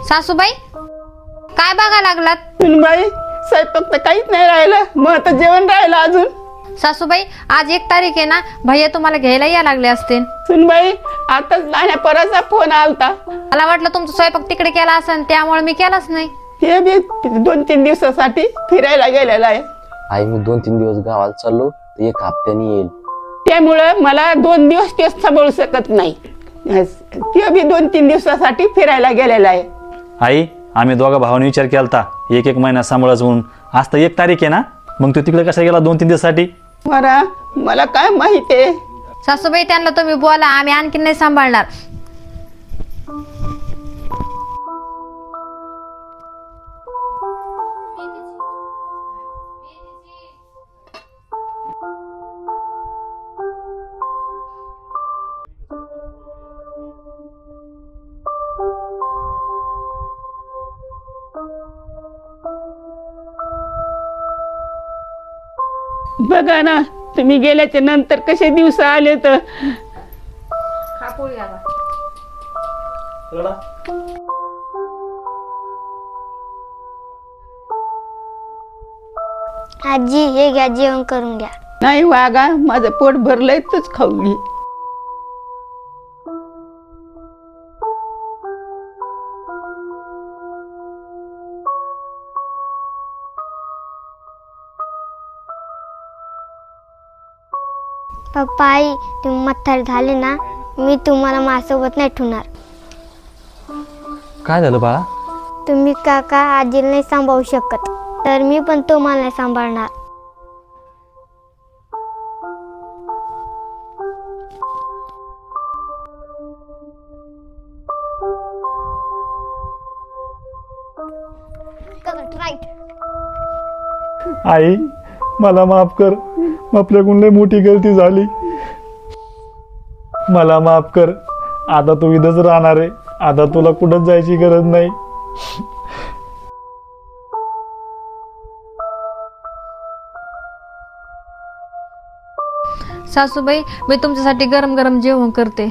सासूबाई काय बघा लागलात? सुनबाई स्वयंपाक तर काहीच नाही राहिलं, मग आता जेवण राहिलं अजून. सासूबाई आज 1 तारीख आहे ना, भैया तुम्हाला घ्यायला या लागले असतील. सुनबाई आताच लहान्या पोराचा फोन आलता. मला वाटलं तुमचा स्वयंपाक तिकडे केला असेल, त्यामुळे मी केलाच नाही. ते बी 2-3 दिवसासाठी फिरायला गेलेला आहे. आई मी 2-3 दिवस गावाला चाललो तर 1 हप्त्याने येईल. त्यामुळं मला 2 दिवस ते सांभाळू शकत नाही. ते बी 2-3 दिवसासाठी फिरायला गेलेला आहे. आई आम्ही दोघा भावांनी विचार केला 1-1 महिना सांभाळायचं म्हणून. आज तर 1 तारीख आहे ना, मग तू तिकडे कसा गेला 2-3 दिवसासाठी? मला काय माहिती आहे. सासूबाई त्यांना तुम्ही बोला, आम्ही आणखीन नाही सांभाळणार. बघा ना तुम्ही गेल्याच्या नंतर कसे दिवस आले तर. आजी हे घ्या, जेवण करून घ्या. नाही वागा, माझं पोट भरलंय, तूच खाऊ घे. पप्पा आई तुम्ही म्हातारे झाले ना, मी तुम्हाला माझ्यासोबत नाही ठेवणार. काय झालं बाळा? तुम्ही काका आजीला नाही सांभाळू शकत, तर मी पण तुम्हाला नाही सांभाळणार. आई मला माफ कर, आपल्याकडून लई मोठी गलती झाली. मला माफ कर. आता तू इथंच राहणार आहे, आता तुला कुठंच जायची गरज नाही. सासूबाई मी तुमच्यासाठी गरम गरम जेवण करते.